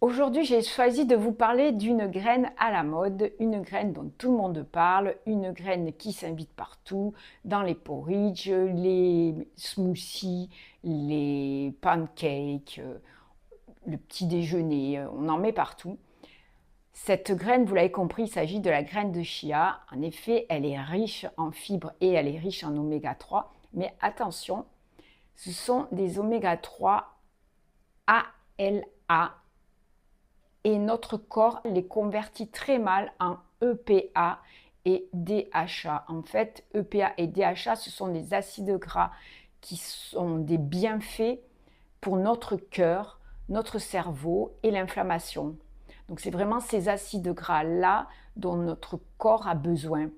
Aujourd'hui, j'ai choisi de vous parler d'une graine à la mode, une graine dont tout le monde parle, une graine qui s'invite partout, dans les porridge, les smoothies, les pancakes, le petit déjeuner, on en met partout. Cette graine, vous l'avez compris, il s'agit de la graine de chia. En effet, elle est riche en fibres et elle est riche en oméga 3. Mais attention, ce sont des oméga 3 ALA et notre corps les convertit très mal en EPA et DHA. En fait, EPA et DHA, ce sont des acides gras qui sont des bienfaits pour notre cœur, notre cerveau et l'inflammation. Donc c'est vraiment ces acides gras-là dont notre corps a besoin.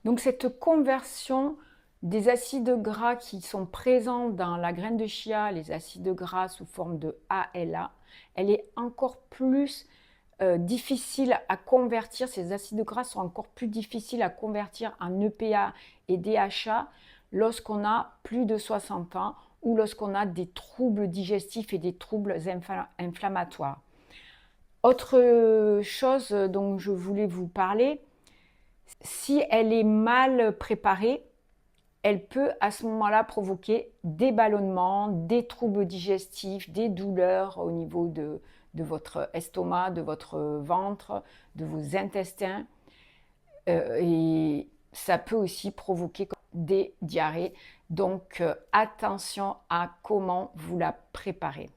Donc cette conversion des acides gras qui sont présents dans la graine de chia, les acides gras sous forme de ALA, elle est encore plus difficile à convertir. Ces acides gras sont encore plus difficiles à convertir en EPA et DHA lorsqu'on a plus de 60 ans ou lorsqu'on a des troubles digestifs et des troubles inflammatoires. Autre chose dont je voulais vous parler, si elle est mal préparée, elle peut à ce moment-là provoquer des ballonnements, des troubles digestifs, des douleurs au niveau de votre estomac, de votre ventre, de vos intestins. Et ça peut aussi provoquer des diarrhées. Donc attention à comment vous la préparez.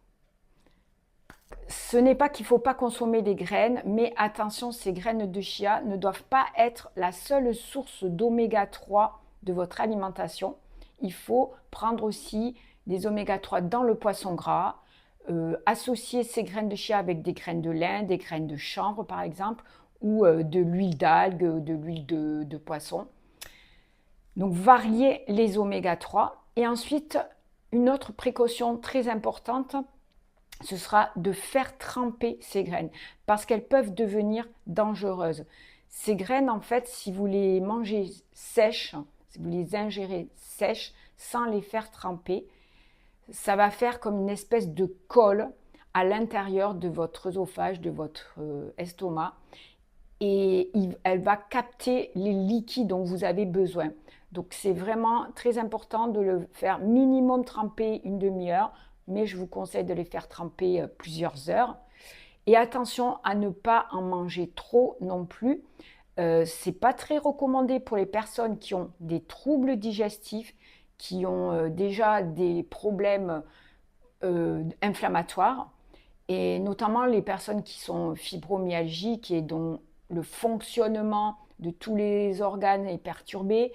Ce n'est pas qu'il ne faut pas consommer des graines, mais attention, ces graines de chia ne doivent pas être la seule source d'oméga 3 de votre alimentation. Il faut prendre aussi des oméga 3 dans le poisson gras, associer ces graines de chia avec des graines de lin, des graines de chanvre par exemple, ou de l'huile d'algue, de l'huile de poisson. Donc varier les oméga 3. Et ensuite, une autre précaution très importante, ce sera de faire tremper ces graines parce qu'elles peuvent devenir dangereuses. Ces graines, en fait, si vous les mangez sèches, si vous les ingérez sèches sans les faire tremper, ça va faire comme une espèce de colle à l'intérieur de votre œsophage, de votre estomac et elle va capter les liquides dont vous avez besoin. Donc c'est vraiment très important de le faire minimum tremper une demi-heure, mais je vous conseille de les faire tremper plusieurs heures. Et attention à ne pas en manger trop non plus. C'est pas très recommandé pour les personnes qui ont des troubles digestifs, qui ont déjà des problèmes inflammatoires, et notamment les personnes qui sont fibromyalgiques et dont le fonctionnement de tous les organes est perturbé.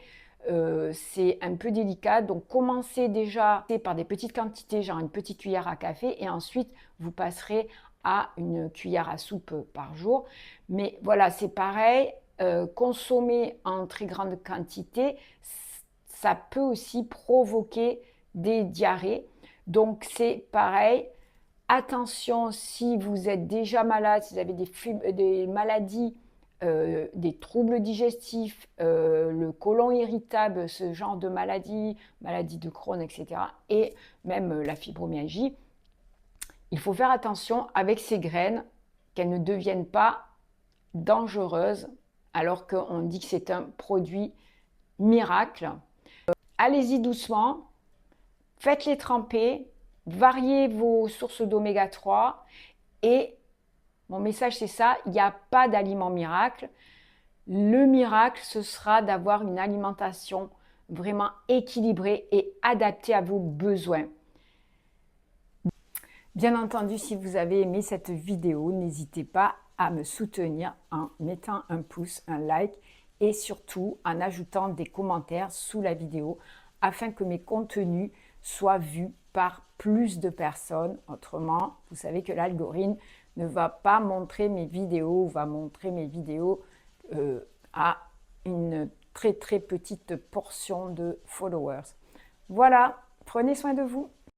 C'est un peu délicat, donc commencez déjà par des petites quantités, genre une petite cuillère à café, et ensuite vous passerez à une cuillère à soupe par jour. Mais voilà, c'est pareil, consommer en très grande quantité, ça peut aussi provoquer des diarrhées. Donc c'est pareil, attention si vous êtes déjà malade, si vous avez des maladies, des troubles digestifs, le côlon irritable, ce genre de maladie, maladie de Crohn, etc. Et même la fibromyalgie, il faut faire attention avec ces graines qu'elles ne deviennent pas dangereuses alors qu'on dit que c'est un produit miracle. Allez-y doucement, faites-les tremper, variez vos sources d'oméga 3 et mon message c'est ça, il n'y a pas d'aliment miracle. Le miracle, ce sera d'avoir une alimentation vraiment équilibrée et adaptée à vos besoins. Bien entendu, si vous avez aimé cette vidéo, n'hésitez pas à me soutenir en mettant un pouce, un like et surtout en ajoutant des commentaires sous la vidéo afin que mes contenus soient vus par plus de personnes. Autrement, vous savez que l'algorithme ne va pas montrer mes vidéos, va montrer mes vidéos à une très très petite portion de followers. Voilà, prenez soin de vous.